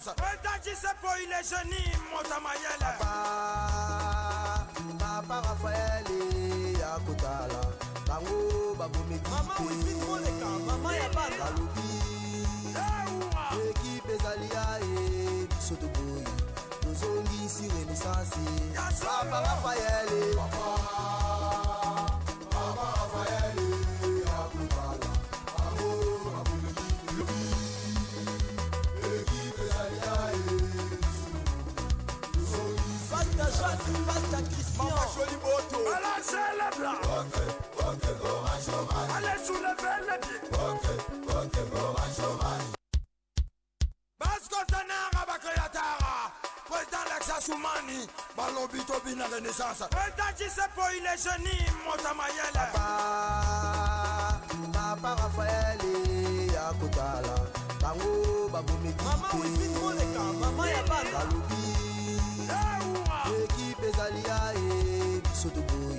renaissance. Président pour il est génie, Motamayele. Papa Raphaël et Akotala. Bango, Babomeki. Maman, oui, maman, Yabana. Équipe Ezalia et Sotoboy. Nous on ici renaissance. Papa Raphaël et Papa Raphaël et Akotala. Bango, Babomeki. Équipe Ezalia et Pasta Christian. Balancez les blancs. Allez soulever les pieds. Baskotanara Bakayatara. Président Lexa Soumani. Balobito Bina Renaissance. Président pour il est génie, Motamayele. Papa Raphaël et Akotala. Bango, Babomeki. Maman, oui, maman, Yabana. Équipe Ezalia et Sotoboy.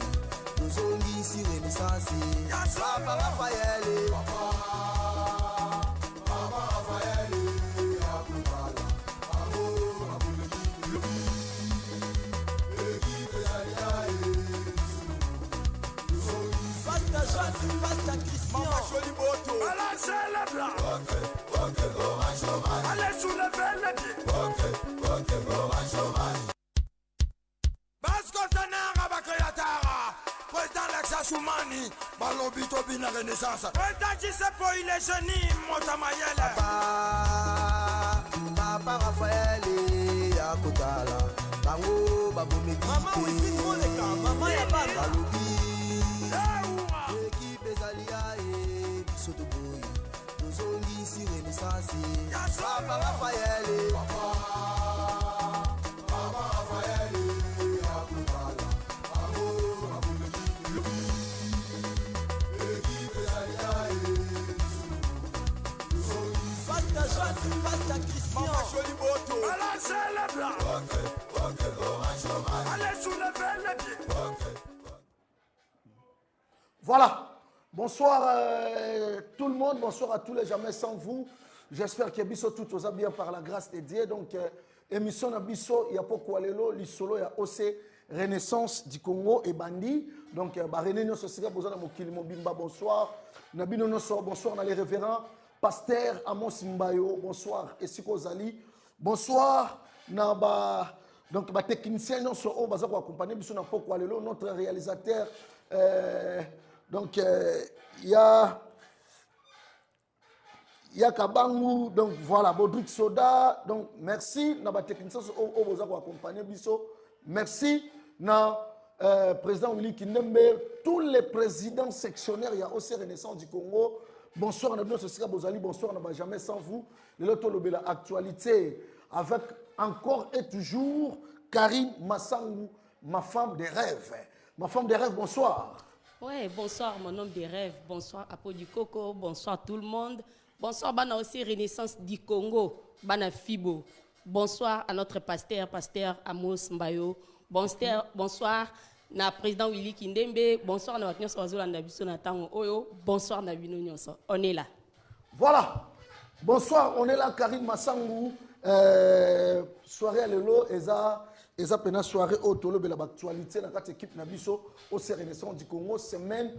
Nous on ici renaissance. Papa Raphaël et Papa Raphaël et Akotala. Bango, Babomeki. Équipe Ezalia et Pasta Christian. Balancez les blancs. Allez soulever les pieds. Baskotanara Bakayatara. Président Lexa Soumani. Balobito Bina Renaissance. Président pour il est génie, Motamayele. Papa Raphaël et Akotala. Bango, Babomeki. Maman, oui, maman, Yabana. Équipe Ezalia et Sotoboy. Nous on ici renaissance. Papa Raphaël et Papa Raphaël et Akotala. Bango, Babomeki. Équipe Ezalia et Pasta Christian. Balancez les blancs. Allez soulever les pieds. Voilà. Bonsoir tout le monde, bonsoir à tous les jamais sans vous. J'espère que Bisso tout va bien par la grâce de Dieu. Donc, émission na Bisso, il y a pourquoi les solo, il y a aussi Renaissance du Congo et Bandi. Donc, René Nyoso Siga, Bozana Mokili Mobimba, bonsoir. Nabino Noso, bonsoir, on a les révérends. Pasteur Amos Mbayo, bonsoir. Esiko Zali, bonsoir. Naba, donc, ma technicien Nyoso, on va accompagner Bisso na pourquoi notre réalisateur. Donc, il y a Kabangu, donc voilà, Bodrik Soda, donc merci, Naba technicien, on vous a accompagné, Bisso. Merci, président Willy Kindembe, tous les présidents sectionnaires, il y a aussi Renaissance du Congo. Bonsoir, Nabino Sosika Bozali, bonsoir, Naba jamais sans vous. Le Loto Lobela actualité, avec encore et toujours Karine Massangou, ma femme des rêves. Ma femme des rêves, bonsoir. Oui, bonsoir mon homme des rêves, bonsoir Apo du Coco, bonsoir tout le monde. Bonsoir Bana aussi Renaissance du Congo, Bana Fibo. Bonsoir à notre pasteur Amos Mbayo. Bonsoir na président Willy Kindembe. Bonsoir na Watnyo Swazola Ndabiso Natango Oyo. Bonsoir na Bino Nyonso. On est là. Voilà. Bonsoir, on est là, Karine Massangou. Soirée à l'élo, Eza pena soirée au tolo de l'actualité dans cette équipe Nabiso au Renaissance du Congo semaine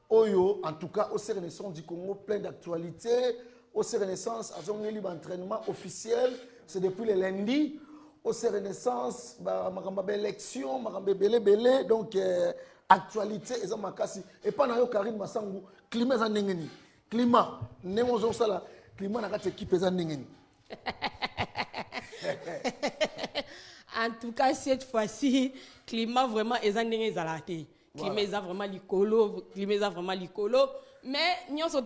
Oyo en tout cas au Renaissance du Congo plein d'actualités au Renaissance à son libre entraînement officiel c'est depuis le lundi au Renaissance ma élection ma belé donc actualité Eza makasi et pas na yo Karine Massangou climat eza ndengeni climat nemozo sala climat na cette équipe eza ndengeni. En tout cas, cette fois-ci, climat vraiment est en climat est vraiment licolo. Mais nous sommes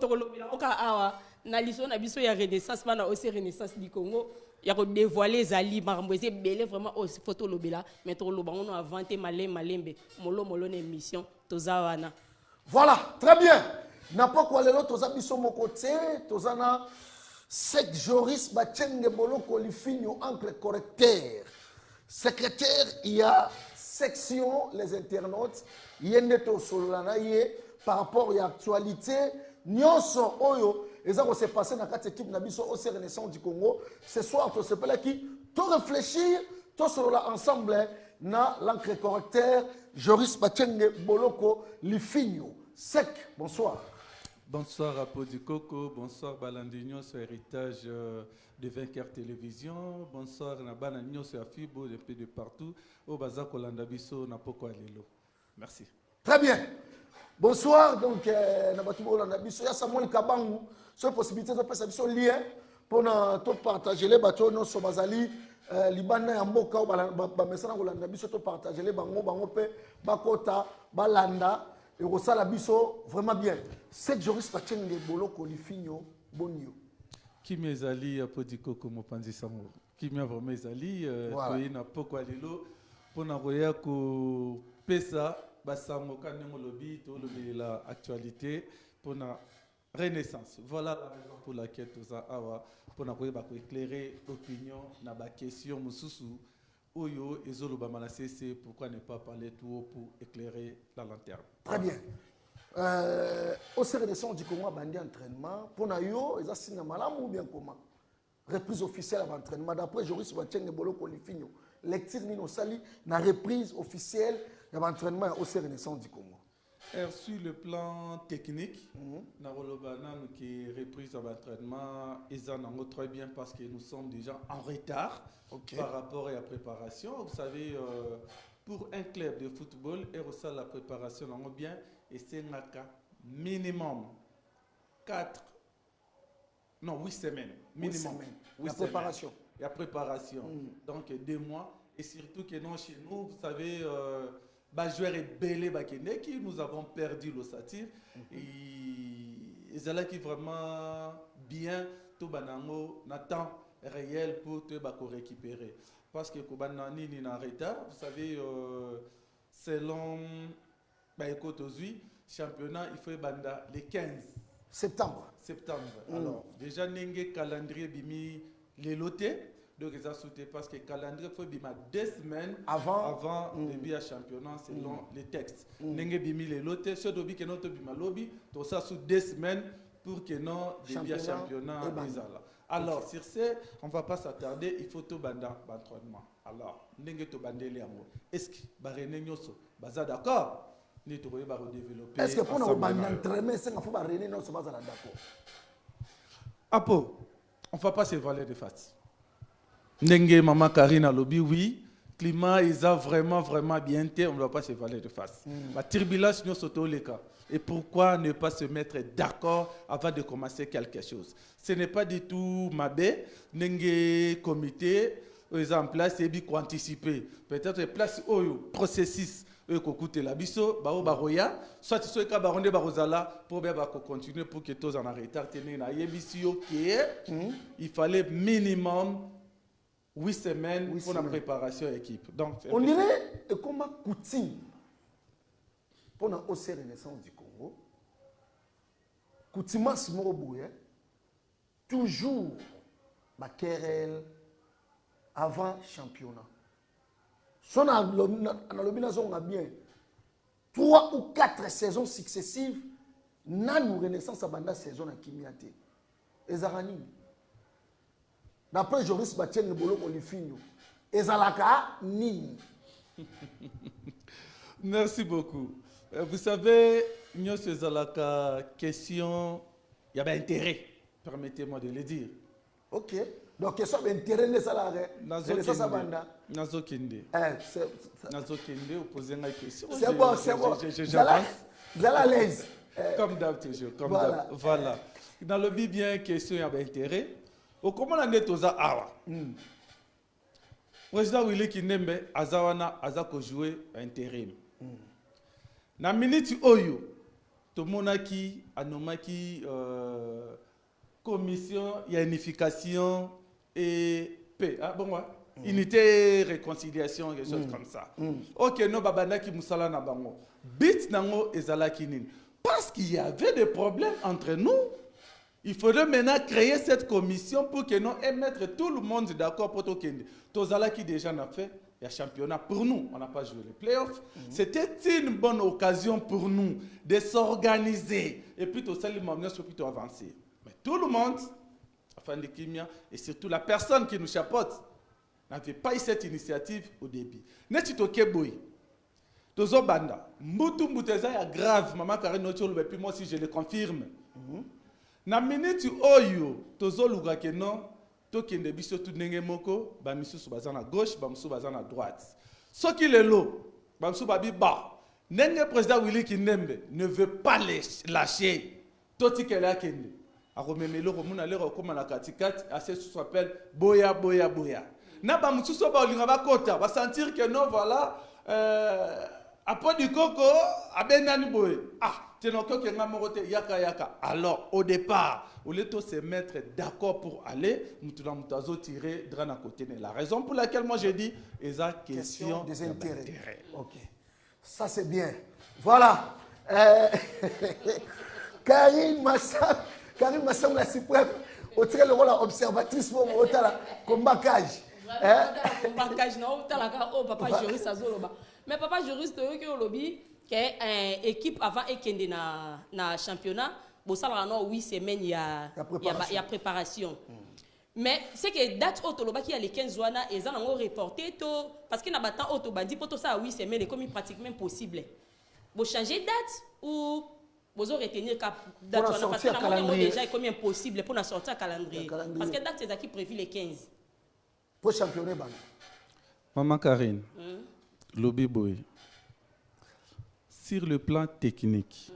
na liso na biso ya Renaissance, na aussi Renaissance du Congo. Il y a dévoilé Zali, Maramboué, belé vraiment aussi photo lobela. Mais trop loba, on a inventé malembe, molo émission, tozawana. Voilà, très bien. N'a pas quoi les autres abisso mon côté, tozana. Sec Joris Bachenge Bolo Colifino entre correcteurs. Secrétaire, il y a section les internautes. Il y a neto solana par rapport à l'actualité. Nyonso Oyo, et ça s'est passé dans cette équipe Nabiso au Renaissance du Congo. Ce soir, tu s'appelle qui? Tu réfléchir, tu seras ensemble na l'encre correcteur Joris Bachenge Boloko Lifinho. Sec, bonsoir. Bonsoir à Pau du Coco, bonsoir Balandinho sur Héritage de Vainqueur Télévision, bonsoir Nabanagno sur Afibo depuis de partout, au Bazar Kolandabiso, Napoko Alilo. Merci. Très bien. Bonsoir, donc, Nabatubo Kolandabiso, il y a Samuel Kabangu, sur possibilité de passer un lien pour nous partager les bateaux, nous sommes Bazali, Libana Yamboka, Bamesana Kolandabiso, pour partager les bango, Bangope, Bakota, Balanda. Et au Salabiso, vraiment bien. 7 Joris Pachenge Boloko Lifinho Bonio. Qui m'ezali à Podiko comme Panzi Samour. Qui m'a vraiment ezali, il n'a pas quoi lilo. Pour n'avoir que Pesa, Bassamo Kanemo Lobby, tout le la actualité, pour la renaissance. Voilà la raison pour laquelle tout ça a pour n'avoir éclairer l'opinion, na ba question mususu. Oyo et Zolo Bamana c'est pourquoi ne pas parler tout haut pour éclairer la lanterne. Très bien. Au Renaissance du Congo, bandi entraînement. Pour Nayo, ils ont signé malam ou bien comment? Reprise officielle à l'entraînement. D'après Joris Wacheng Boloko Lifinho, lecture Nino Sali, na reprise officielle de l'entraînement au Renaissance du Congo. Sur le plan technique, na Rolobanam qui est reprise à l'entraînement, ils en ont très bien parce que nous sommes déjà en retard par rapport à la préparation. Vous savez, pour un club de football, et aussi la préparation, on bien, et c'est un cas minimum 8 semaines. Minimum. 8 la préparation. La préparation. Donc 2 mois. Et surtout que non, chez nous, vous savez, joueur est belé qui nous avons perdu le satir. Et c'est là qui vraiment bien, tout banango, n'attend réel pour te récupérer. Parce que Kobanani n'est en retard, vous savez, selon championnat, il faut banda le 15 septembre. Alors, déjà, n'engé calendrier bimi les lotés. Donc, ils ont sauté parce que le calendrier faut bima 2 semaines avant le début du championnat selon les textes. N'engé bimi les lotés, ce dobi que notre bima lobby, tout ça sous 2 semaines pour que non début du championnat est là. Alors, sur ce, on ne va pas s'attarder, il faut tout banda d'entraînement. Alors, n'engé tout bandé les amours. Est-ce que Baréné Nyoso, baza d'accord? Est-ce que pour nous entraîner, c'est qu'il faut Baréné Nyoso, baza d'accord? Apo, on ne va pas se voiler de face. N'engé maman Karina Lobby, oui. Climat, ils ont vraiment bien été, on ne va pas se voiler de face. La turbulence, nous sommes les cas. Et pourquoi ne pas se mettre d'accord avant de commencer quelque chose? Ce n'est pas du tout mabé, n'engé comité, ils ont en place et bien anticiper. Peut-être place au processus que coûte la biso, baroya, soit ce que baronde barozala pour bien continuer pour que tous en retard tenir na yebisio qui il fallait minimum 8 semaines pour la préparation équipe. Donc on dirait comme coutume pour la Renaissance du Congo. Coutume Moroboye toujours ma querelle avant championnat. Son a bien 3 ou 4 saisons successives na nous Renaissance à banda saison à Kimiate. Ezarani. D'après Joris Bacheng Boloko Lifinho. Ezalaka Nini. Merci beaucoup. Vous savez, nous Ezalaka question, il y avait intérêt, permettez-moi de le dire. Ok. Donc, il y a intérêt de salarié. Nazo Kende, vous posez une question. C'est bon. Vous allez à l'aise. Comme d'hab, toujours. Voilà. Dans le bien, question, il y avait intérêt. Comment on est aux Awa? Président Willy Kinembe, Azawana, Azako joué intérim. Na minute Oyo, tout le monde qui anomaki commission, il y a unification et paix. Ah bon, ouais. Unité, réconciliation, des choses comme ça. Ok, non, babana qui musala na bango. Bit nango ezala kinin. Parce qu'il y avait des problèmes entre nous. Il faudrait maintenant créer cette commission pour que nous et mettre tout le monde d'accord pour tout Kende. Tozala qui déjà n'a fait le championnat pour nous. On n'a pas joué les playoffs. C'était une bonne occasion pour nous de s'organiser. Et puis tout ça, les moments sont plutôt avancés. Mais tout le monde, enfin de Kimia, et surtout la personne qui nous chapeaute, n'avait pas eu cette initiative au début. N'est-ce pas Keboy? Tozo Banda, Mbutu Mbuteza ya grave, maman Karine Ocholo, et puis moi aussi je le confirme. Na minute oyo, Tozo Lugake non, Tokende biso tout nenge moko, ba misusu bazana à gauche, ba misusu bazana à droite. Ce qui est lo, ba misusu babi ba, nenge président Willy Kinembe ne veut pas lâcher. Toti kele kende. Aromemelo komuna lero koma na katikati, assez s'appelle boya boya boya. Na ba misusu ba olinga ba kota, ba sentir que non voilà après du coco, abenani boy. Ah, yaka yaka. Alors, au départ, on est tous se mettre d'accord pour aller, nous allons tirer drana côté. La raison pour laquelle moi j'ai dit, c'est la question des intérêts. Ok, ça c'est bien. Voilà. Karine Massam, la suprême, au tiré le rôle observatrice pour combat cage. Combat cage, non, papa juriste à Zoloba. Mais papa juriste, qui au lobby, qui est équipe avant et qui est dans championnat, bon ça là non 8 semaines il y a préparation. Mais c'est que date autoloba qui a les 15 jours et ça on reporté tout parce qu'il n'a pas tant autobandi pour tout ça 8 semaines comme pratiquement possible. Vous changer date ou vous retenir cap date parce que déjà comme impossible pour la sortir calendrier parce que date c'est qui prévu les 15. Pour championnat ban. Maman Karine. Lobby boy. Sur le plan technique,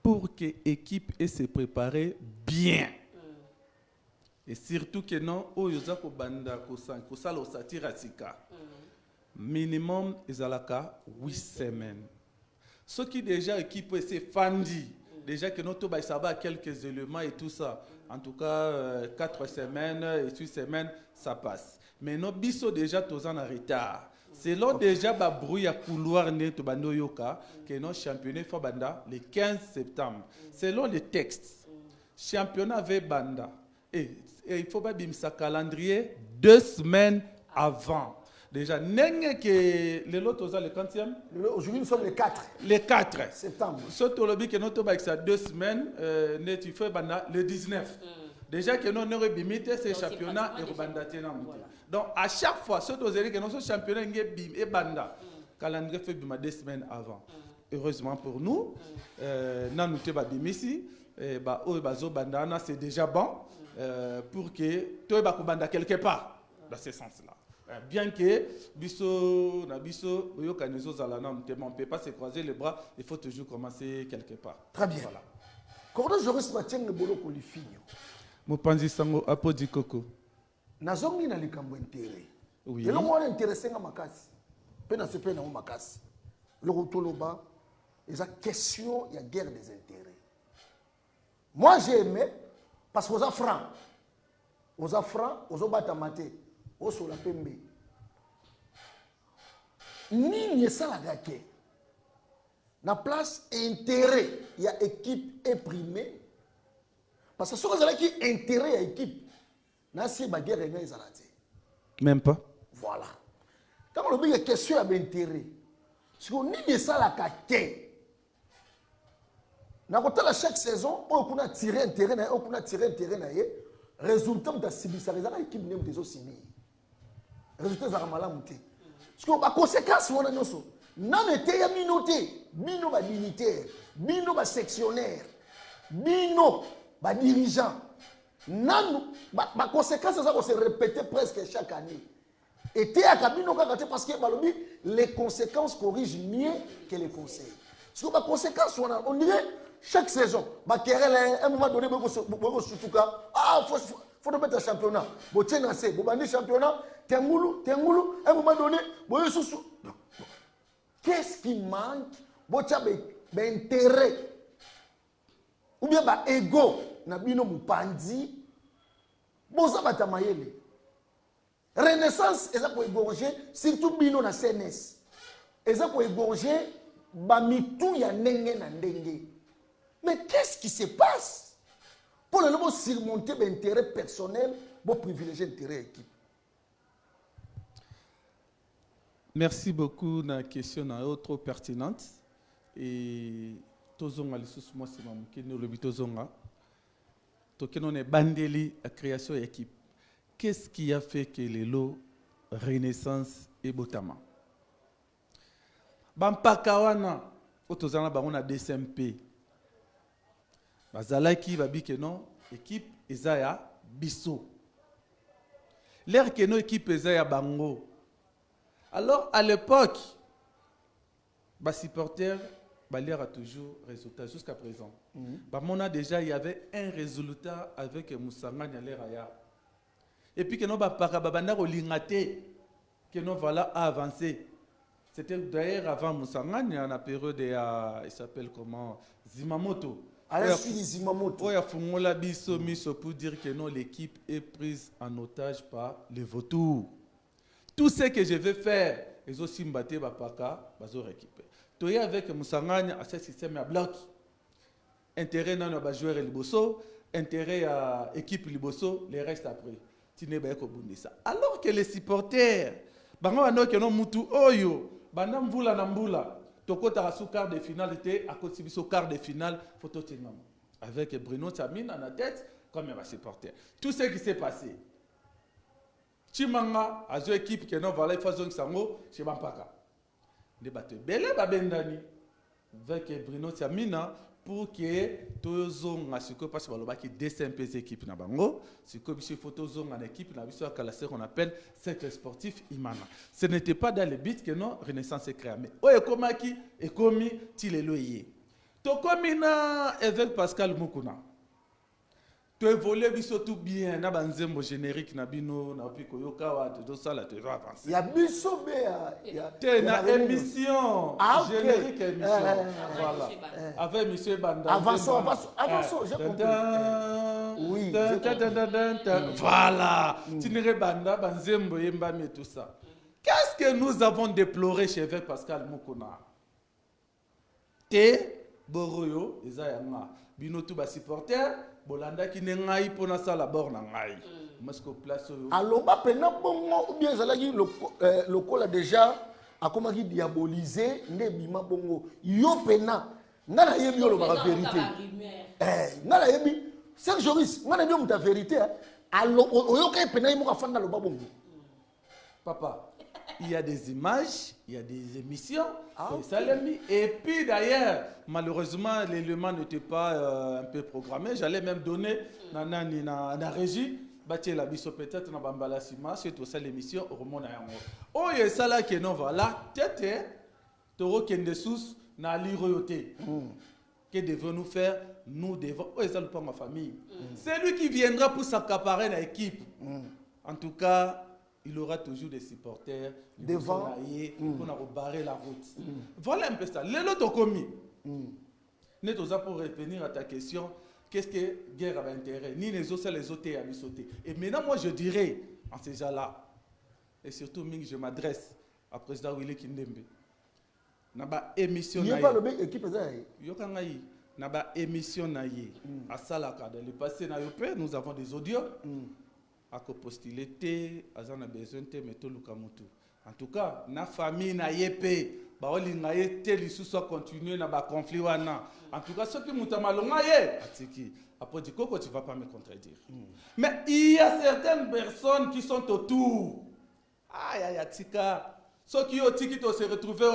pour que l'équipe ait se préparer bien, et surtout que non, oyozako banda kosala osatira tika, minimum ezalaka 8 semaines. Ce qui déjà équipe est fandi, déjà que notre baïsaba quelques éléments et tout ça, en tout cas 4 semaines et 8 semaines, ça passe. Mais nos biso déjà tous en retard. C'est là déjà ba brouille à couloir net bando yoka que nos championnat fa banda le 15 septembre. Selon les textes, championnat avec banda et il faut pas bimsa calendrier 2 semaines avant. Déjà nenge que le lot aux le 40e. Aujourd'hui nous sommes les 4. Le 4 septembre. Surtout le que notre ba ça 2 semaines net il faut banda le 19. Déjà que nous n'aurons limité ces championnats et rebandatiers. Donc à chaque fois, ce que nous sommes championnats et banda, calendrier fait 2 semaines avant. Heureusement pour nous, nous c'est déjà bon pour que tu aies banda quelque part dans ce sens-là. Bien que biso on ne peut pas se croiser les bras, il faut toujours commencer quelque part. Très bien. Voilà. Comment je retiens le boulot pour les filles? Mopanzi sango apodi koko. Nazongi na likambo intérêt. Oui. Et le moi intéressé na makasi. Pena se pena makasi. Le rotoloba, et la question il y a guerre des intérêts. Moi j'ai aimé parce que aux francs. Aux francs, aux batamate, aux sola pembe. Ni ça la gake. Na place intérêt, il y a équipe imprimée. Parce que ce que vous avez qui intérêt à l'équipe, c'est la guerre. Même pas. Voilà. Quand on a une question d'intérêt, si on n'y a pas la caquette, chaque saison, on a tiré un terrain, on a tiré un terrain, résultat de la civilisation, l'équipe n'est pas aussi bien. Résultat de la malamouté. Parce que la conséquence, on a non été minoté, bino ba dignitaire, bino ba sectionnaire, bino ba dirigeant. Non, ma conséquence ça va se répéter presque chaque année. Et t'es à cabino parce que les conséquences corrigent mieux que les conseils. Parce que ma conséquence on dirait chaque saison, ma querelle à un moment donné faut mettre un championnat. Bon tiens assez, bon bandi championnat, tengoulou, à un moment donné, bon sous. Qu'est-ce qui manque? Bon tiens intérêt ou bien ba ego na bino mupandi boza batamayele renaissance eza ko égorger surtout bino na CNS eza ko égorger ba mitu ya ndenge na ndenge. Mais qu'est-ce qui se passe pour le surmonter l'intérêt personnel pour privilégier l'intérêt équipe? Merci beaucoup na question na trop pertinente et tozonga lisusu moi c'est mamuke no lobi tozonga Tokeno ne bandeli la création d'équipe. Qu'est-ce qui a fait que les lots Renaissance et Botama? Bampakawana, otozana bango DSMP. Bazalaki babi que non, équipe ezaya biso. L'air que non équipe ezaya bango. Alors à l'époque, bas supporters l'air a toujours résultat jusqu'à présent. Déjà il y avait un résultat avec Moussanga Nyalera. Et puis que nous avons lingate que nous voilà avancer. C'était d'ailleurs avant Moussanga, il y a une période il s'appelle comment Zimamoto. Zimamoto. Il y a Fungola Biso Miso pour dire que non, l'équipe est prise en otage par les vautours. Tout ce que je vais faire, les aussi mbatté bapaka, bazo récupérer. Toi avec Moussanga, à ce système à bloc. Intérêt dans le joueur Liboso, intérêt à l'équipe Liboso, les restes après. Alors que les supporters, bango que non mutu oyo, banam mbula na mbula, toko tarasu quart de finale était à côté de quart de finale photo tingam avec Bruno Samina en tête comme un supporter. Tout ce qui s'est passé. Chimanga a joué équipe que non valait façon sango chez Bampaka. Débattre belé babendani avec Bruno Samina pour que tous les gens parce que DSMP équipe na bango, c'est que biso photo zone en équipe na biso à qu'on appelle cercle sportif Imana. Ce n'était pas dans le but que non Renaissance est créée. Mais oye komaki et komi tileloye. To komina avec Pascal Mukuna. Tu évolues biso tout bien na banzembo générique na bino na piko yokawa de ça là tu vas avancer. Il y a biso il y a na émission générique émission voilà avec monsieur Banda. Avançons, j'ai compris. Oui. Voilà. Tinere Banda banzembo yemba mais tout ça. Qu'est-ce que nous avons déploré chez avec Pascal Mukuna? Te boroyo ezayanga bino tout ba supporter bolanda ki nengai pona sala borna ngai masko place aloba pena bongo ou bien zalaki le col a déjà akomaki diaboliser nde bima bongo yo pena ngana yebi yo la vérité ngana yebi c'est Joris ngana yebi ta vérité alo oyoka pena yimo ka fanda loba bongo papa. Il y a des images, il y a des émissions, et puis d'ailleurs, malheureusement, l'élément n'était pas un peu programmé. J'allais même donner na régie, bâtir la biso peut-être na bambala sima, c'est tout ça l'émission au moment yango. Oh y a ça là qui non voilà, tete, toro kende sous na li royauté. Que devons-nous faire? Nous devons. Oh y ça le pas ma famille. C'est lui qui viendra pour s'accaparer dans l'équipe. En tout cas. Il aura toujours des supporters devant pour barrer la route. Voilà un peu ça. Les autres commis. Pour revenir à ta question, qu'est-ce que guerre a intérêt? Ni les autres, les autres à sauter. Et maintenant, moi, je dirais, en ces gens-là, et surtout, je m'adresse à président Willy Kindembe. Naba émission. Il n'y a pas le mec équipe. Naba émission naïe. À Salaka, dans le passé, nous avons des audios. À postuler té azana besoin té meto lukamutu en tout cas na famille na yepé ba olinga yete lisusu continuer na ba conflit wana en tout cas ceux qui mutamalonga ye atiki après du coco tu vas pas me contredire mais il y a certaines personnes qui sont autour aïe atika ceux qui ont tiki to se retrouver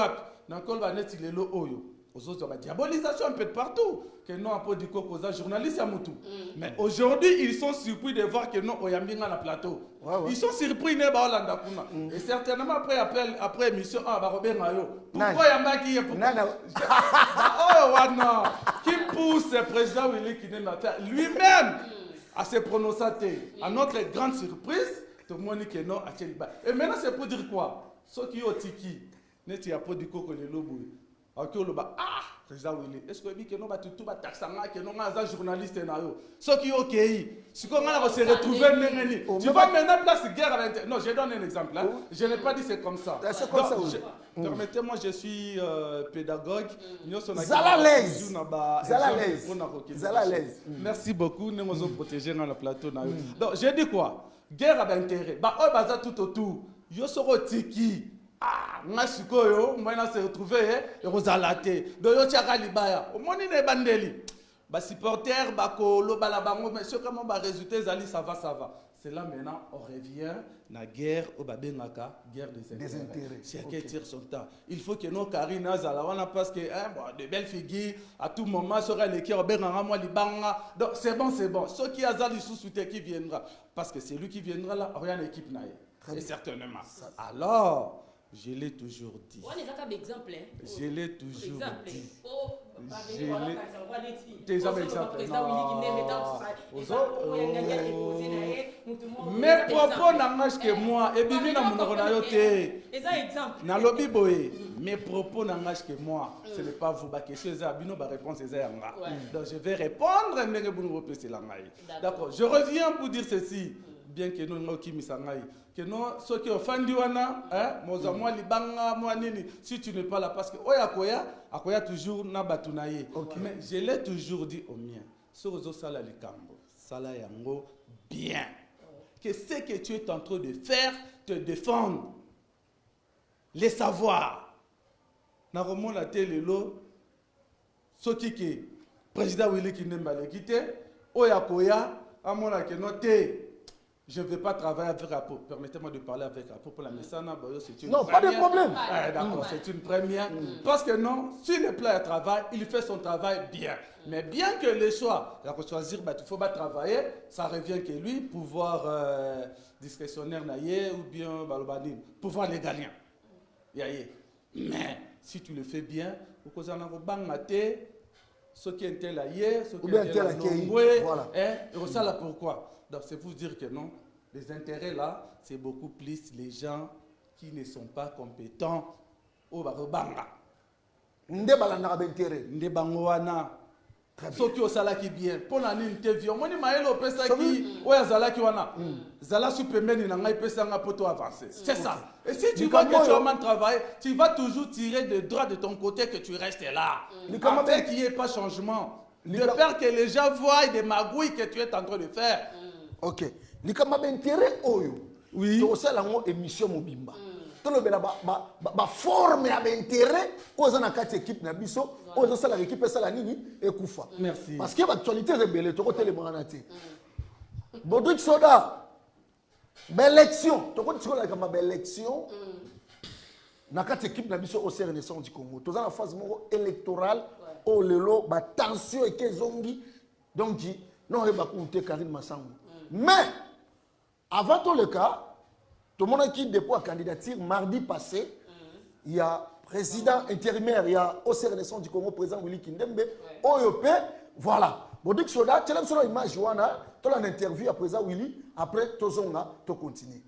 dans col va net lelo oyo aux autres la diabolisation un peu de partout que non après du coco za journaliste à mutu mais aujourd'hui ils sont surpris de voir que non oyambinga na plateau ils sont surpris ne ba olanda kuna et certainement après émission ba robenga yo pourquoi yambaki ye pourquoi oh wana qui pousse le président Willy Kindembe lui-même à se prononcer à notre grande surprise tout le monde que non à Tcheliba et maintenant c'est pour dire quoi ceux qui ont tiki neti après du coco le lobo président Willy, est-ce que tu as tout taxanga que non as journaliste na yo ceux qui OK si qu'on va se retrouver tu vas maintenant place guerre avec non je donne un exemple hein. Je n'ai pas dit c'est comme ça permettez-moi je suis pédagogue Zalalaise merci beaucoup nous nous protéger dans le plateau na yo donc j'ai dit quoi guerre avec intérêt ba o baza tout autour yo soro tiki Masikoyo, moi, se retrouvé, et vous allez donc yo tiaka libaya. Au moni ne bandeli. Bah supporter, bah kolo, bah la bango, mais ce comment bah résultat zali ça va. C'est là maintenant on revient na guerre au babengaka guerre des intérêts. Chacun tire son temps. Il faut que nos Karina Zalawana parce que de belles figures à tout moment sera les qui obenganga moi libanga. Donc c'est bon. Ce qui a zali sous qui viendra parce que c'est lui qui viendra là rien équipe naïe. Et certainement. Alors je l'ai toujours dit. Je l'ai toujours dit. Mes propos n'engagent que moi. Et bien, mes propos n'engagent que moi. Ce n'est pas vous. Donc je vais répondre. D'accord. Je reviens pour dire ceci. Bien que nous n'avons que nous, ceux qui ont fait si tu n'es pas là, parce que Akoya toujours n'a batunaye. Mais je l'ai toujours dit au mien. Sur Sala Likambo, Sala Yango, bien. Que ce que tu es en train de faire, te défendre. Les savoirs. Naromon la télé, ce qui est président Willy Kinemba le quitté, Oyakoya, à mon noté. Je ne vais pas travailler avec Apo. Permettez-moi de parler avec Apo pour la Messana. C'est une non, première. pas de problème. D'accord, c'est une première. Parce que non, s'il est plein à travail, il fait son travail bien. Mais bien que les choix, il faut choisir, il faut pas travailler, ça revient que lui, pouvoir discrétionnaire ou bien pouvoir légalien. Mais si tu le fais bien, vous avez un ce qui est tel ailleurs, ce qui est tel ailleurs, voilà. Et ça là pourquoi? Donc c'est pour dire que non, les intérêts là, c'est beaucoup plus les gens qui ne sont pas compétents au Barobanga. Ndebalanga b'intérêt. Ndebangoana. Ceux qui ont salaki bien. Pour la interview, moi ni maëlo pesa qui oya zalaki wana. Zala supermen na ngai pesa nga poto avancer. C'est ça. Et si tu vois que tu as mal travaillé, tu vas toujours tirer des droits de ton côté que tu restes là. Afin qu'il n'y ait pas changement. De peur que les gens voient des magouilles que tu es en train de faire. Ok. Likama b'intérêt oyo. Oui. To sala ngo émission mobimba. To lo bela ba forme ya b'intérêt oza na kati équipe na biso, oza sala équipe sala nini ekufa. Merci. Parce que l'actualité est belle, to ko télémana te. Bodrik Soda. Élection, to ko tsikola kama élection. Na kati équipe na biso au Renaissance du Congo. To za na phase moko électorale au lelo ba tension et kezongi. Donc non ba compter Karine Massango. Mais, avant tout le cas, tout le monde qui dépose la candidature, mardi passé, il y a président intérimaire, il y a au Renaissance du Congo, président Willy Kindembe, OEP, voilà. Bon, donc, tu as une image, tu as une interview à président Willy, après, tu as continué.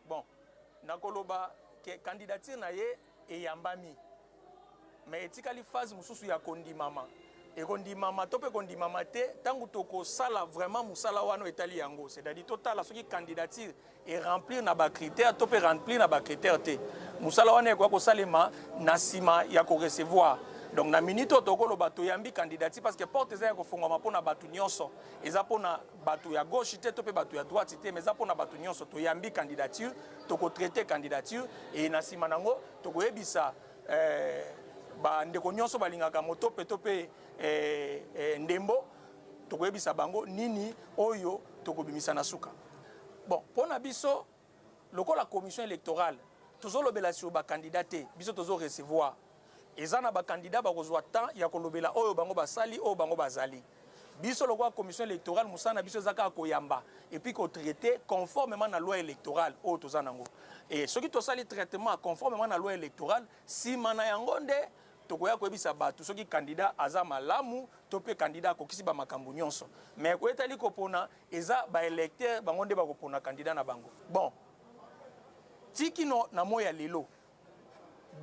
Bon, nakoloba ke candidature na ye eyambami. Mais etikali phase mususu ya kondimama. Et kondimama to pe kondimama te tangu toko sala vraiment musala wano etali yango. C'est-à-dire total soki candidature et remplir na ba critères to pe remplir na ba critères te. Musala wana ko salema na sima ya ko recevoir. Donc na minute tokolo bato yambi candidature parce que porte za ko fungwa mapona batu nyonso. Eza pona batu ya gauche te to pe batu ya droite te mais eza pona batu nyonso to yambi candidature toko traiter candidature et na sima nango toko yebisa ba ndeko nyonso balingaka moto pe to pe ndembo toko yebisa bango nini oyo toko bimisa na suka. Bon, pona biso lokola commission électorale tozolobela sur ba candidaté biso tozo recevoir ezana ba candidat ba kozwa temps ya kolobela oyo bango basali oyo bango bazali biso lokola commission électorale musana biso zaka koyamba et puis ko traiter conformément à la loi électorale oyo tozanango et ce qui tosali traitement conformément à la loi électorale si mana yango nde tokoya koyebisa bato soki candidat aza malamu to pe candidat akokisi bamakambo nyonso mais koyetali kopona eza baélecteur bango nde bakopona candidat na bango bon tikino na moya ya lelo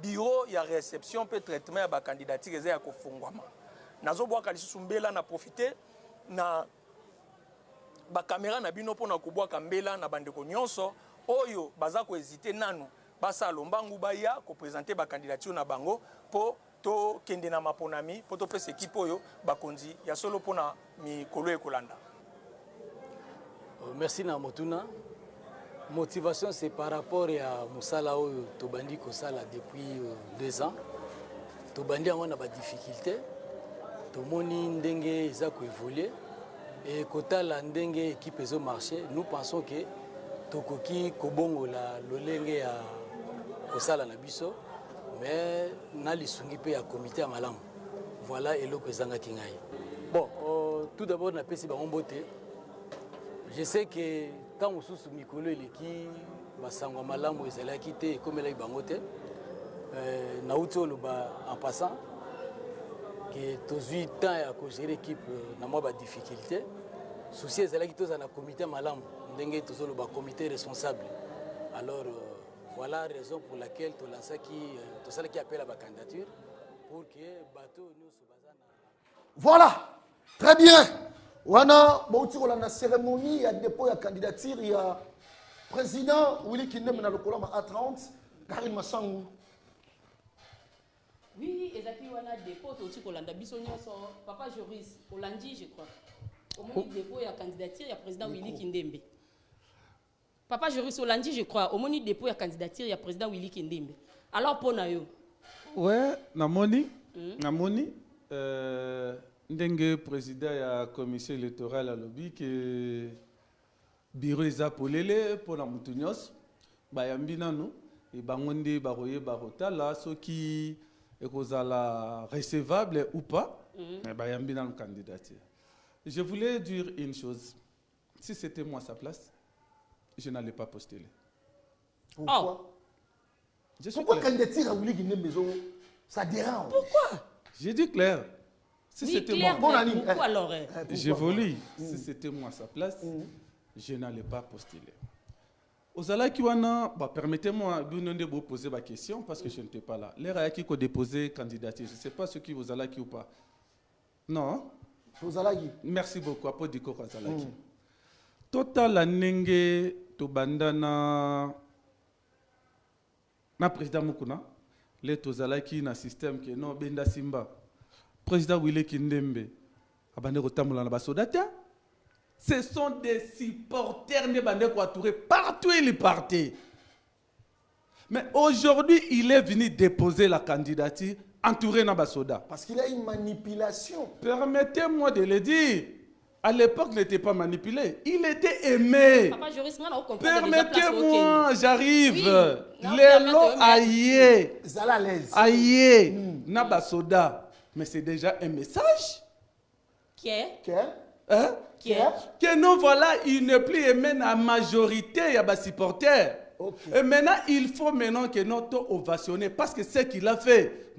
bureau ya réception pe traitement ya bacandidature eza ya kofungwama nazobwaka lisusu mbela na profite na bakamera na bino mpona kobwaka mbela na bandeko nyonso oyo baza kohésite nanu basala lombangu baya koprésente bacandidature na bango mpo tokende na maponami mpo topesa ekipe oyo bakonzi ya solo mpona mikolo ekolanda. Merci na motuna. Motivation c'est par rapport à mosala oyo tobandi kosala depuis 2 ans. Tobandi yango na ba difficulté. Tomoni ndenge eza koévoluer et kotala ndenge équipe ezo marcher. Nous pensons que tokoki kobongola lolenge ya kosala na biso mais na lisungi pe ya comité ya malamu. Voilà eloko ezangaki ngai. Bon, tout d'abord na pesi bango mbote. Je sais que tant mosusu mikolo eleki basango malamu ezalaki te ekomelaki bango te nauti oloba en passant que tozwi temps ya kogérer équipe na mwa badifficulté souci ezalaki tozala na comité malamu ndenge tozoloba comité responsable alors voilà raison pour laquelle tosalaki appel à bacandidature pour que bato nyonso baza na voilà très bien. Wana bauti la cérémonie ya dépôt ya candidature ya président Willy Kindembe na lokola ma A30 Karine Massangu. Oui, ezaki wana dépôt toti kolanda biso nyonso papa Joris Olandi je crois. Au moment dépôt ya candidature ya président Willy Kindembe. Papa Joris Olandi je crois au moment dépôt ya candidature ya président Willy Kindembe. Alors pona yo. Ouais, namoni ndenge président ya commission électorale alobi que bureau eza polele pona mutu nyonso bayambi nanu e bango nde bakoye bakotala soki ekozala recevable ou pas bayambi nanu candidature. Je voulais dire une chose, si c'était moi à sa place je n'allais pas postuler. Pourquoi? Pourquoi candidature à Willy Kindembe ça dérange? Pourquoi? J'ai dit clair. Si oui, c'était clair, moi, pourquoi alors? J'évolue. Si c'était moi à sa place, je n'allais pas postuler. Ozala Kiwana, permettez-moi de vous poser ma question parce que je n'étais pas là. L'air a qui déposé candidature. Je ne sais pas ce qui vous a là qui ou pas. Non? Merci beaucoup. Apo Diko Kozalaki. Total la nenge to bandana na président Mukuna. Les Tozalaki na système qui non benda simba. Président Willy Kindembe, ce sont des supporters partout il est parti. Mais aujourd'hui, il est venu déposer la candidature entouré Nabasoda. Parce qu'il y a une manipulation. Permettez-moi de le dire. À l'époque, il n'était pas manipulé. Il était aimé. Permettez-moi, j'arrive. Lélo aïe. Aïe. Nabasoda. Mais c'est déjà un message. Qui est? Hein? Qui est? Que nous voilà, il ne plus aimé la majorité, il y a des supporters. Okay. Et maintenant, il faut maintenant que notre ovationner parce que ce qu'il a fait,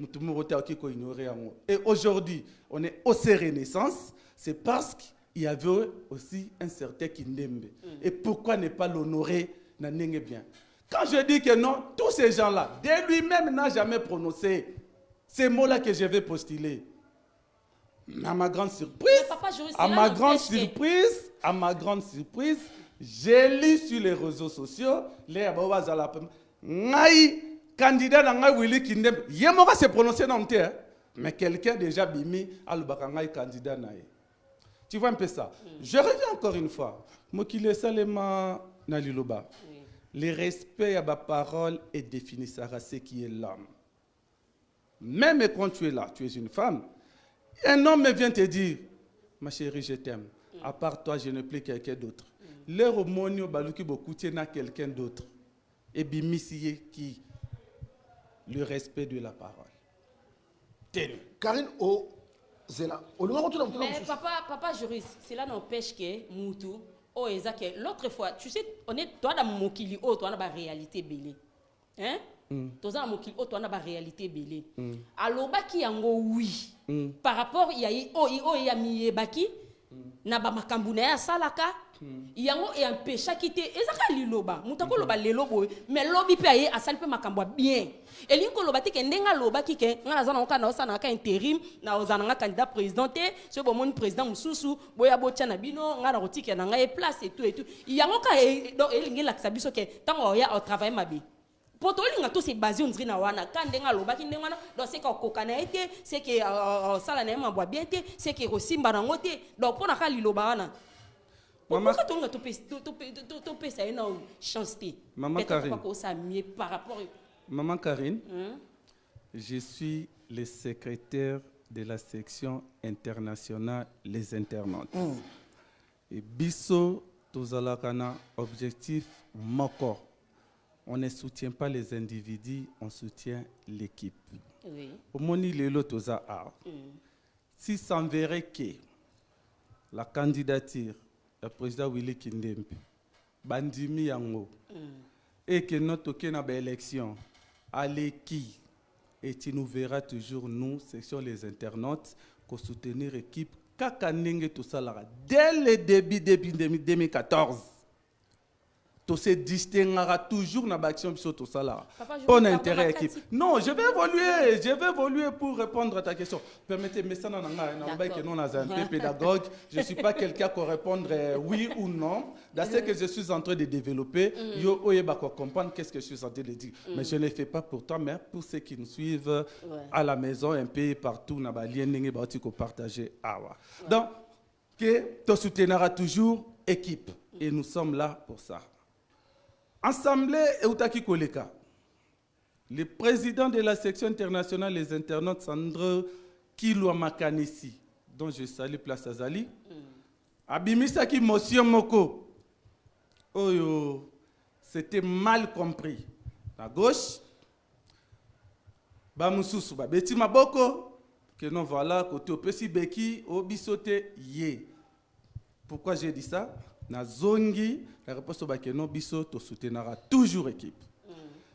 et aujourd'hui, on est au Renaissance, c'est parce qu'il y avait aussi un certain Kindembe. Et pourquoi ne pas l'honorer bien? Quand je dis que non, tous ces gens-là, de lui-même n'a jamais prononcé ces mots-là que je vais postuler. À ma grande surprise, à ma grande surprise, j'ai lu sur les réseaux sociaux, les candidat à Willy Kindembe, il s'est prononcé dans le terre, mais quelqu'un déjà bimi à l'Ubakangaï candidat. Tu vois un peu ça. Je reviens encore une fois. Mokile Salema Naliloba. Le respect à ma parole est défini par ce qui est l'homme. Même quand tu es là, tu es une femme, un homme vient te dire, ma chérie, je t'aime. À part toi, je ne plais quelqu'un d'autre. Leur homonio baluki beaucoup tient quelqu'un d'autre. Et bimisiye qui le respect de la parole. Karine Zela. Mais papa Joris, cela n'empêche que Moutou, l'autre fois, tu sais, on est toi dans mon kili, toi dans la réalité belé. Hein? toza na mokili oyo toza na baréalité ebele alobaki yango oui par rapport ya oyo ya miyebaki na bamakambo na ye asalaka yango eempêchaki te ezaka liloba moto akoloba lelo boye mais lobi mpe aye asali mpe makambo ya bien elingi koloba te ke ndenge alobaki ke nga naza nango kaka naosala nanga intérim naoza nanga candidat président te soki bomoni président mosusu boya botya na bino nga na kotikela na ngai place et tout yango ka elingi elakisa biso ke ntango oya otravaille mabe po tolinga to se basé on dirait na wana ka ndenge alobaki ndenge wana donc c'est kokoka na ye te c'est ke osala na ye mabwa bien te c'est ke kosimba nango te donc mpo na ka liloba wana pourquoi tu peux ça une chance Maman Karine. Par rapport Maman Karine, je suis le secrétaire de la section internationale Les Internautes. Et Bisso Tozalakana, objectif moko. On ne soutient pas les individus, on soutient l'équipe. Oui. Au moni lelo toza a. Si s'enverrait que la candidature le président Willy Kindembe, bandimi yango, et que notre élection à l'équipe, et tu nous verras toujours, nous, section les internautes, qu'on soutenir l'équipe, kakanenge tout ça là, dès le début 2014. Tout se distinguera toujours dans l'action sur tout ça là. Bon intérêt équipe. Non, je vais évoluer pour répondre à ta question. Permettez-moi ça que nous un peu pédagogue. Je ne suis pas quelqu'un qui répondre oui ou non. Dans ce que je suis en train de développer, yo comprendre qu'est-ce que je suis en train de dire. Mais je ne le fais pas pour toi, mais pour ceux qui nous suivent à la maison, un peu partout, dans les liens que partager. Donc, que tu soutiendras toujours équipe. Et nous sommes là pour ça. Assemblée Eutaki Koleka. Le président de la section internationale des internautes, Sandro Kilwa Makanesi, dont je salue Place Azali, Abimisaki Motion Moko. Oh, c'était mal compris. La gauche, Bamususu, Beti Maboko, que non voilà, côté Opesi Beki, Obisote Ye. Pourquoi j'ai dit ça? Na zongi, la réponse au bakeno biso to soutenara toujours équipe.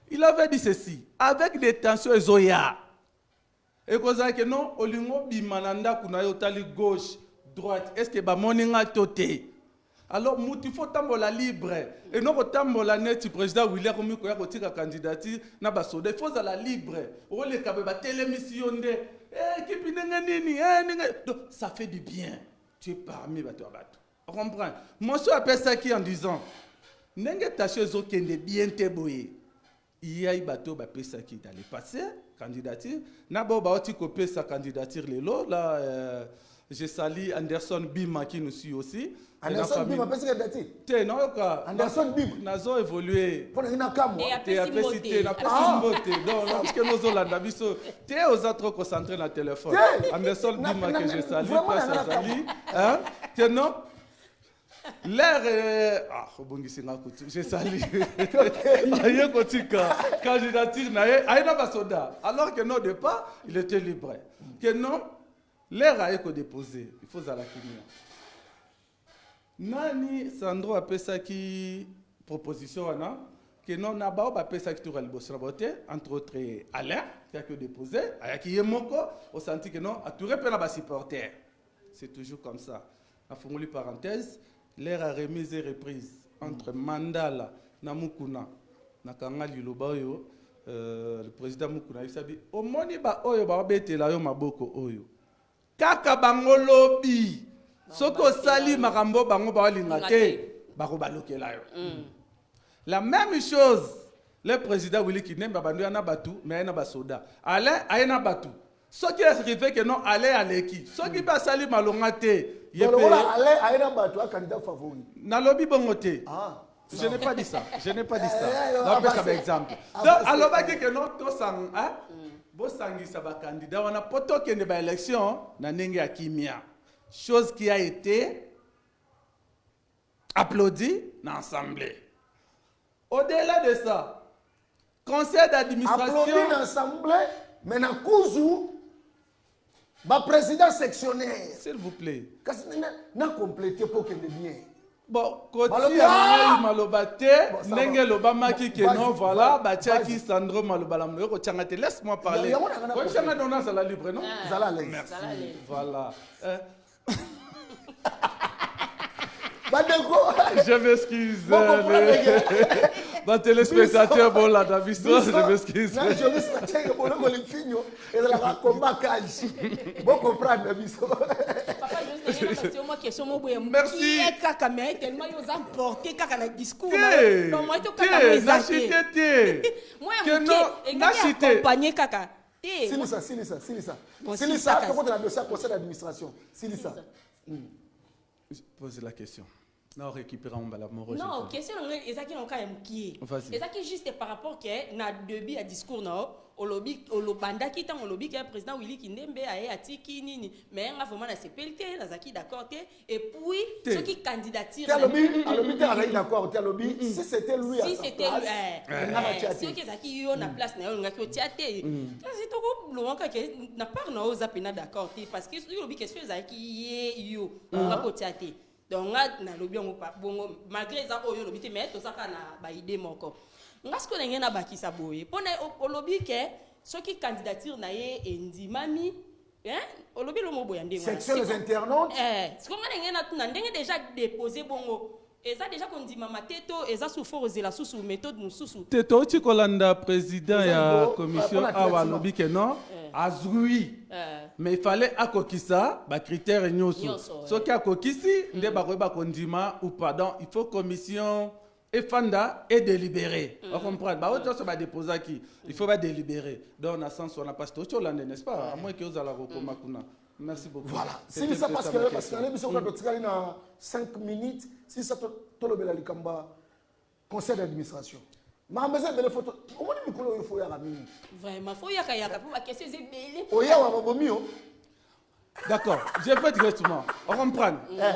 Il avait dit ceci, avec des tensions ezoya. Et koza que non, olingo bimananda kuna yotali gauche, droite, est-ce que ba moninga toté? Alors mutifo tambola libre et non tambola net président William Komiko ya kotika candidature na basoda, il faut la libre. O le kabe ba télémission de équipe nini donc ça fait du bien. Tu es parmi bato bato. On comprend. Monsieur appelle ça qui en disant Nenge taché zo kende bien te boye. Il y a eu bateau ba pesa qui dans le passé candidature. Na bo ba oti copier sa candidature lelo là je salue Anderson Bima qui nous suit aussi. Anderson Bima pesa candidature. Te non ka Anderson Bima nazo évoluer. Pour ina kamwa. Te apesité na pesimbote. Donc parce que nous olanda biso te aux autres concentrés na téléphone. Anderson Bima que je salue place Azali. Hein? Que non l'air je salue. Candidature alors que non de pas il était libre. Que non l'air a été déposé. Il faut à la clinique. Nani Sandro a fait ça qui proposition que non n'a pas fait ça qui tourne le boss entre autres Alain qui a que déposé qui est moko au senti que non a tout repéré na supporter. C'est toujours comme ça. A formule parenthèse. L'air a remise et reprise entre Mandala na Mukuna na kanga liloba oyo le président Mukuna isabi omoni ba oyo ba betela yo maboko oyo kaka bango lobi soko sali makambo bango ba linga te ba ko balokela yo. La même chose le président Willy Kindembe bandu na batu mais na basoda ale ayena batu ce qui est arrivé que non aller à l'équipe ce qui va sali malonga te Je n'ai pas dit ça. Je n'ai pas dit ça. Donc, c'est un exemple. Donc, alors, que non, tout ça, Bosangi Saba candidat, on a poto qui est élection, na nenge a kimia. Chose qui a été applaudie dans l'Assemblée. Au-delà de ça, conseil d'administration. Applaudi dans l'Assemblée, mais dans Kouzou. Ba président sectionnaire. S'il vous plaît. N'a complété pour que de bien. Bon, côté Malobi, ah! maloba te, Bon, ça nenge va. loba maki ke Vas-y, non, voilà, batia vas-y. qui Sandro maloba la mloko tiangate, laisse-moi parler. Ya, ya, on a- Comme ça, on a la libre, non? Zala à l'aise. Merci. Zala à l'aise. Voilà. Badego. Je m'excuse. Bon, comprends, Ma téléspectateur, bon, là, Daviso, je m'excuse. Na jolis na chenge bono molinfinho ezala combat cash. Bon comprendre biso. Papa, je vais te une question. Merci. Qui est kaka, mais tellement ils ont porté kaka dans le discours. Té, Non, moi, je té, suis na cité, té. Moi, Que je non, na suis cité. accompagné kaka. Té, moi- Silisa. Bon, Silisa, Silisa, tu comptes la dossier conseil d'administration. Silisa. Pose la question. Non, récupérons la mort. Non, question est ça qui n'ont quand même qui. Vas-y. Et ça qui juste par rapport que na début à discours non, au lobby au lobanda qui tant au lobby que président Willy Kindembe a atiki nini, mais on a vraiment la CPLT, la zaki d'accord et puis ceux qui candidature. À lobby t'es allé d'accord, t'es lobby si c'était lui à Si sa c'était place. ceux qui zaki yo na place na yo ngaki tiate. C'est tout le monde que na part na ozapena d'accord parce que le lobby question zaki yo ngako tiate. Donc na lobby on pas bon malgré ça oyo lobby mais to saka na ba idée moko ngasko na ngena bakisa boye pona o lobby ke ceux qui candidature na ye endimami o lobby lo mo boya ndenge Section les internautes. ce qu'on a ngena tuna ndenge déjà déposé bongo et ça déjà qu'on dit mama teto et ça sous force la sous méthode nous sous Teto tu kolanda président ya Vous commission avez awa traitement. lobby que non azui. Mais il fallait akokisa ba critères nyoso. Nyonso, Ce qui akokisi nde ba ko ba kondima ou pardon, il faut commission et fanda et délibérer. On comprend. Ba autre chose ba déposer qui. Il faut ba délibérer. Donc on a sens on a pas tout Hollande n'est-ce pas? À moins que vous allez recommander kuna. Merci beaucoup. Voilà. C'était Silisa plus parce ça que ma parce que question. l'émission on a dotkali na 5 minutes, si ça to le bela likamba conseil d'administration. Ma besoin de photo. Comment ni mikolo il faut ya ramini. vraiment faut yaka pour la question c'est belé Oya wa bomio. D'accord, je vais directement. On comprend.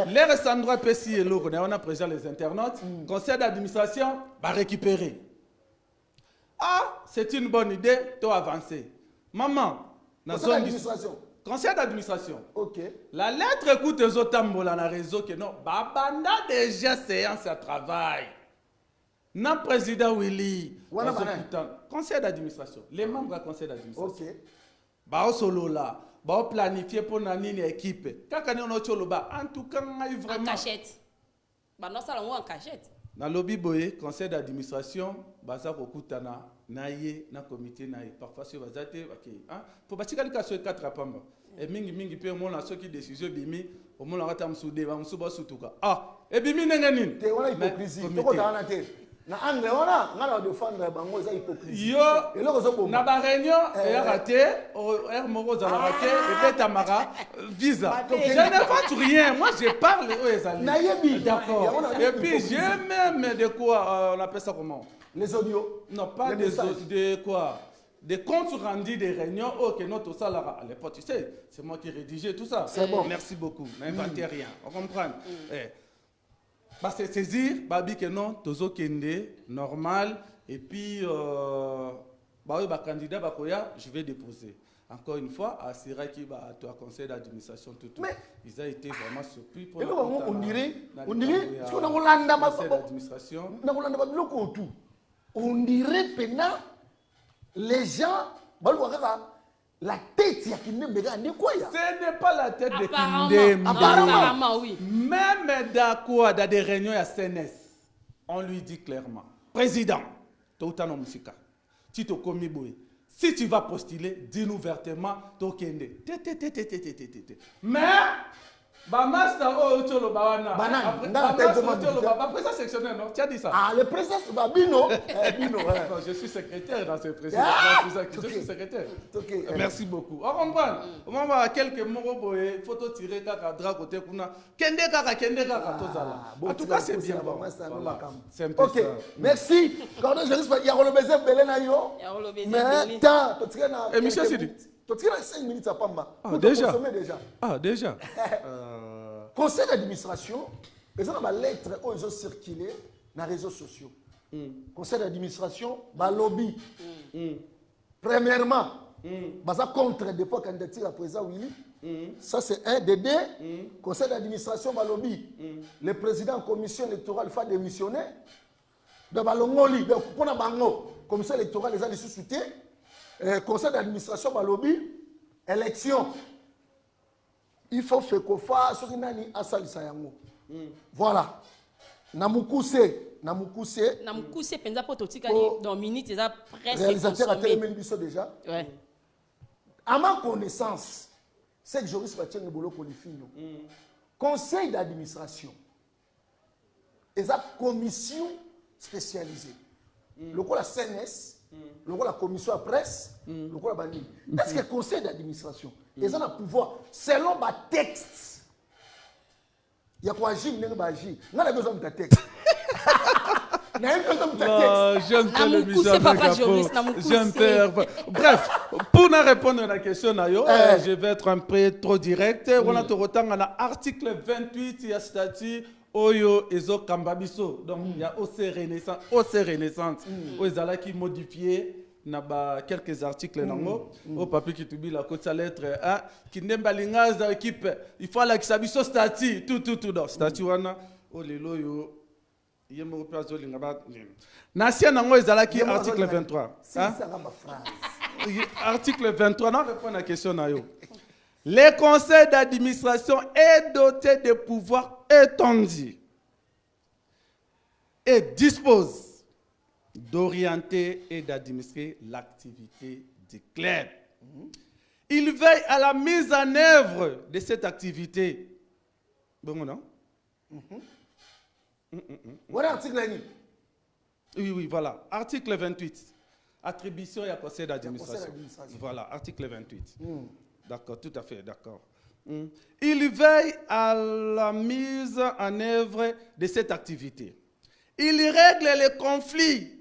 Les restants PSI et l'eau, on a présent les internautes. Conseil d'administration va récupérer. Ah, c'est une bonne idée, tu avancer. Maman, dans Conseil d'administration. Conseil d'administration. OK. La lettre écoute les autres tambola dans le réseau que non, babanda déjà séance à travail. Non, président Willy. Wana Dans ce bana. putain- Conseil d'administration. Les membres du conseil d'administration. OK. Bao solo là, bao planifier pour nani équipe. Kaka ni ono cholo ba, en tout cas ngai en vraiment. cachette bah non ça là en cachette Na lobby boye conseil d'administration, baza kokutana na ye na comité na ye. Parfois c'est bazate OK, hein. Pour batika lika so 4 apamba. Et mingi pe mo na so ki décision bimi, au mo la rata msude ba msuba sutuka. Ah, et bimi nenga nini? Te wana Mais, hypocrisie. comité. Toko dana te. Na angle wana ngana défendre bango za hypocrisie. Yo, Et là zo na bomba. ba réunion et raté, er moko za raté et beta mara visa. Je ne fais rien, moi je parle aux ezali. Na yebi. D'accord. Ya wana Et puis hypocrisie. j'ai même de quoi on appelle ça comment? Les audios. Non, pas Les des messages. de quoi? Des comptes rendus des réunions. Oh, que notre salaire à l'époque, tu sais, c'est moi qui rédigeais tout ça. C'est bon. Merci beaucoup. N'inventez rien. On comprend. Bah, c'est saisir, babi que non, tozo kende, normal. Et puis, bah, oui, bah, candidat, bah, koya, je vais déposer. Encore une fois, à Siraki, bah, toi, conseil d'administration, tout. Mais- Ils ont été vraiment surpris pour Et la là, compta on na- dirait, na on dirait, likambo ya parce qu'on a Hollanda, conseil d'administration. na kolanda babiloko tout. On dirait pena les gens balwaka la tête ya Kindembe ni quoi ya. Ce n'est pas la tête de apparemment Kindembe. apparemment oui Même d'accord dans des réunions à CNS, on lui dit clairement, président, Toutano Musika, Tito Komiboui, si tu vas postuler, dis-nous ouvertement, Tokende. Mais, Bamasta o Cholo Bawana. Banane, dans la tête de Cholo Mabika. Après ça, sectionnaire, non? Tu as dit ça? Ah, le président Bino, Bino. Non, je suis secrétaire dans ce président. Ah, Je suis secrétaire. OK. Merci beaucoup. On comprend. On va quelques mots boye, photo tirée kaka dra côté kuna. Kende kaka tozala. Bon, En tout cas, c'est bien. Bon. Voilà. Voilà. C'est un peu OK. ça. Merci. Quand je risque il y a le baiser belé na yo. Ya le baiser Mais belé. tant, tu tires na. Et monsieur Sidi. Tu tires na 5 minutes à Pamba. Ah, Pour déjà. consommer déjà. Ah, déjà. Conseil d'administration, ils ont ma lettre où ils ont circulé dans les réseaux sociaux. Conseil d'administration, ma lobby. Premièrement, baza contre dépôt candidature à président Willy. Ça c'est un des deux. Conseil d'administration balobi. Le président de la commission électorale fait démissionner. De balongoli, donc pour na bango, commission électorale les a les soutien. Conseil d'administration balobi, élection. Il faut faire qu'on fasse sur une année à Salisayango. Voilà. Namukuse penza pototika dans minute ça presque réalisateur à Télémélibiso déjà. Ouais. À ma connaissance, c'est que Joris Mathieu Nebolo Kolifino. Conseil d'administration. Et la commission spécialisée. Le coup la CNS, le coup la commission à presse, le coup la bandi. Est-ce que le conseil d'administration, ils ont un pouvoir selon ma texte? Il y a quoi agir, il y a quoi agir. On a besoin de ta texte. J'aime faire l'émission avec Apo. J'aime faire. Bref, pour nous répondre à la question, je vais être un peu trop direct. On a tout autant à l'article 28, il y a statut Oyo Ezo Kambabiso. Donc il y a OC Renaissance. Oyo qui modifié. Naba quelques articles nango au papier qui tubi la côte sa lettre qui n'emba lingas dans l'équipe il faut la kisabiso statut tout dans statut wana o lelo yo yemo pazo lingaba nation nango ezalaki article 23 article 23 non répond à la question na yo. Le conseil d'administration est doté de pouvoirs étendus et dispose d'orienter et d'administrer l'activité du club. Il veille à la mise en œuvre de cette activité. Bon, non? Voilà l'article. Oui, voilà. Article 28. Attribution et à conseil d'administration. Voilà, article 28. D'accord, tout à fait, d'accord. Il veille à la mise en œuvre de cette activité. Il règle les conflits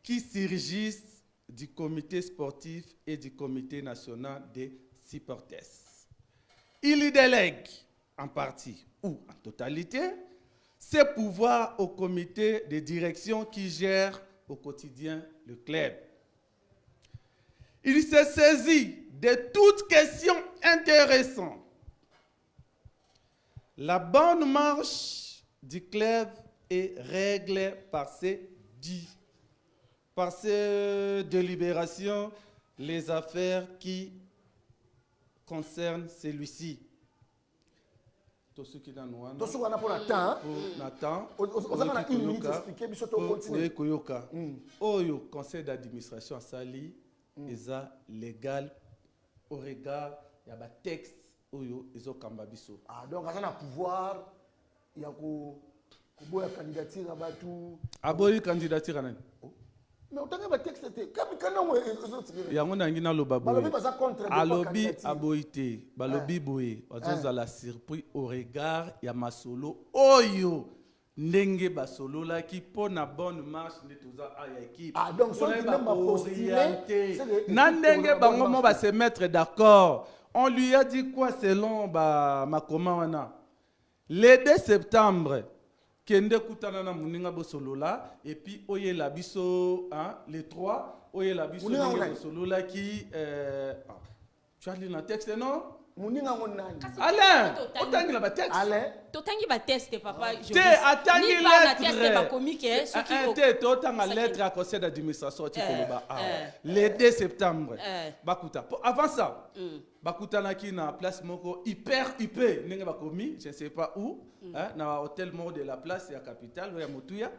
qui surgissent du comité sportif et du comité national des supporters. Il délègue en partie ou en totalité ses pouvoirs au comité de direction qui gère au quotidien le club. Il se saisit de toutes questions intéressantes. La bonne marche du club est réglée par ces délibérations les affaires qui concernent celui-ci. Tout ce qui est dans nous. Tout ce qu'on a pour Nathan. Nathan. On a une minute expliquer, mais surtout continuer. Oyo conseil d'administration à Sali, est légal au regard il y a des textes oyo ezo kambabiso. Ah donc on a pouvoir il y a ko candidature à Batou. Aboyi candidature nani? Mais autant que texte était comme quand on yango nangi na loba boye. Balobi baza contre alobi aboyité balobi boye bazoza la surpris au regard ya masolo oyo ndenge basolo la ki pona bonne marche netoza aya équipe. Ah donc so qui n'a pas postulé na ndenge bango mo ba se mettre d'accord. On lui a dit quoi selon ma commande le 2 septembre kende kutana na muninga bosolola et puis oye la biso les 3 oye la biso bosolola qui tu as lu le texte non muninga monani Alain otangi la texte Alain totangi ba test papa je te atangi lettre ba comique ce qui te totanga lettre à conseil d'administration ti koloba le 2 septembre bakuta avant ça bakuta na ki na place moko hyper ndenge ba komi je ne sais pas où na hôtel mort de la place ya capitale ya Motuya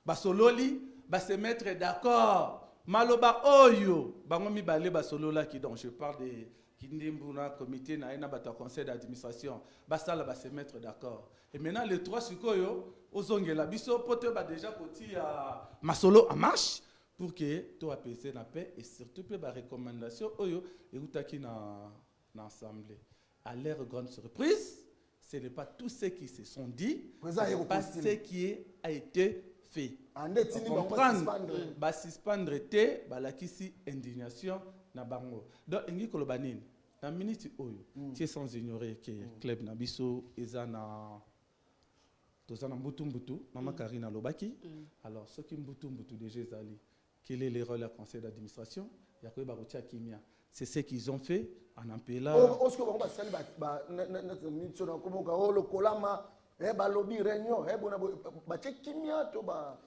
basololi ba se mettre d'accord maloba oyo bango mibale basolola ki donc je parle de Kindembuna comité na ena bata conseil d'administration basala ba se mettre d'accord et maintenant les 3 sikoyo ozongela biso poto ba déjà koti ya masolo en marche pour que to apese na paix et surtout pe ba recommandation oyo eutaki na assemblée à leur grande surprise ce n'est pas tout ce qui se sont dit pas ce qui a été fait ba suspendre te ba lakisi indignation na bango donc ingi koloba nini na minute oyo tu es sans ignorer que club na biso ezana tozana mbutu mama Karina lobaki alors ce qui mbutu déjà ezali quel est le rôle du conseil d'administration ya koyeba kotia kimia. C'est ce qu'ils ont fait en appela. Oske bango basali mitso na komoka le kolama balobi réunion bona batie kimia to ba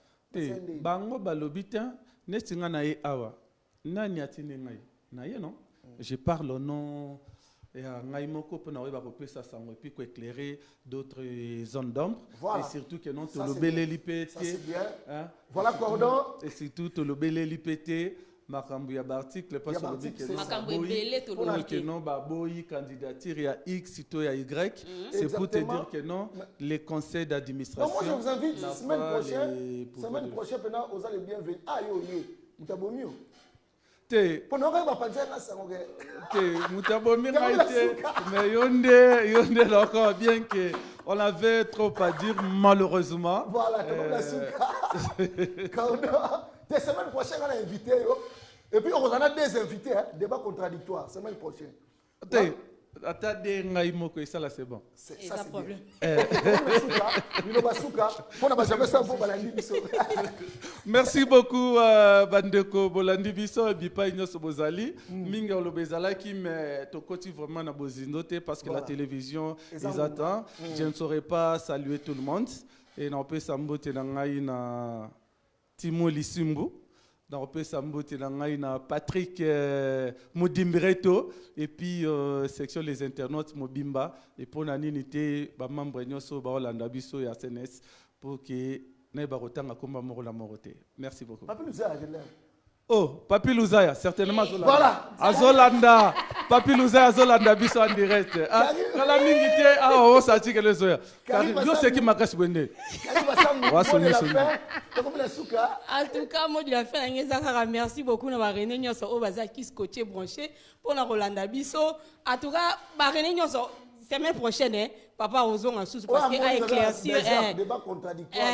bango balobi te neti nga na ye awa nani atindi ngai na ye non. Je parle au nom ngai moko mpona oyeba kopesa sango et puis koéclairer d'autres zones d'ombre. Et surtout que non tolobeleli pe te voilà cordon et surtout tolobeleli pe te makambo ya barticle parce que makambo ebele tolobeli que non baboyi candidature ya X to ya Y. C'est pour te dire que non les conseils d'administration. Moi je vous invite semaine prochaine pendant aux allez bienvenue yo mutabomio te pendant que va penser na sango te mutabomi ngaite mais yonde encore bien que on avait trop à dire malheureusement. Voilà la souka quand la semaine prochaine on a invité et puis on a des invités débat contradictoire semaine prochaine. Attendez ngai moko et ça là c'est bon. C'est ça c'est problème. Merci beaucoup bandeko bolandi biso bipa nyoso bozali minga olobezala ki mais tokoti vraiment na bozindo te parce que la télévision ils attendent. Je ne saurais pas saluer tout le monde et na pe sambote na ngai na Timo Lisimbu. Dans le Sambote, na Patrick Modimbereto et puis section les internautes Mobimba et pour l'animité membre nyoso ba Holanda biso ya SNS pour que na ba rotanga komba moro la moroté. Merci beaucoup. Papi Luzaya oh, Papi Luzaya certainement Zolanda. Voilà. Azolanda. Papi Luzaya Zolanda biso en direct. Ah, la mingité on sati que le zoya. Car yo c'est qui makashi bende. En tout cas, moi, je l'ai fait. Merci beaucoup. Nous avons réuni au bazar qui scotché branché pour la Rolanda Bisso. En tout cas, semaine prochaine, papa Ozon a sous parce qu'à éclaircir. Débat contradictoire.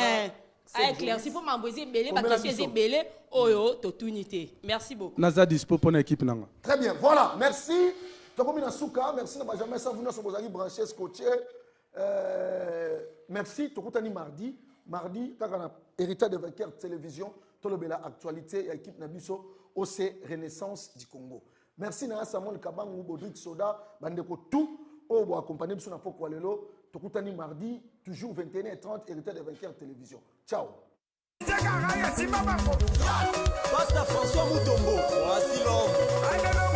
À éclaircir pour m'embrouiller belé, ma question est belé. Oh, toute unité. Merci beaucoup. Naza dispo pour l'équipe nanga. Très bien. Voilà. Merci. Tokomina Souka. Merci. N'a jamais ça. Vous n'avez pas branché scotché. Merci. Tokutani mardi. Mardi, quand on a hérité de Vainqueur Télévision, tout le bel actualité et équipe Nabiso, OC Renaissance du Congo. Merci à Samuel Kabangou, Bodrick Soda, Bandeko tout, au bois accompagné de son apôtre Walelo, Tokutani mardi, toujours 21h30, hérité de Vainqueur Télévision. Ciao. Pasteur François Moutombo, voici l'homme.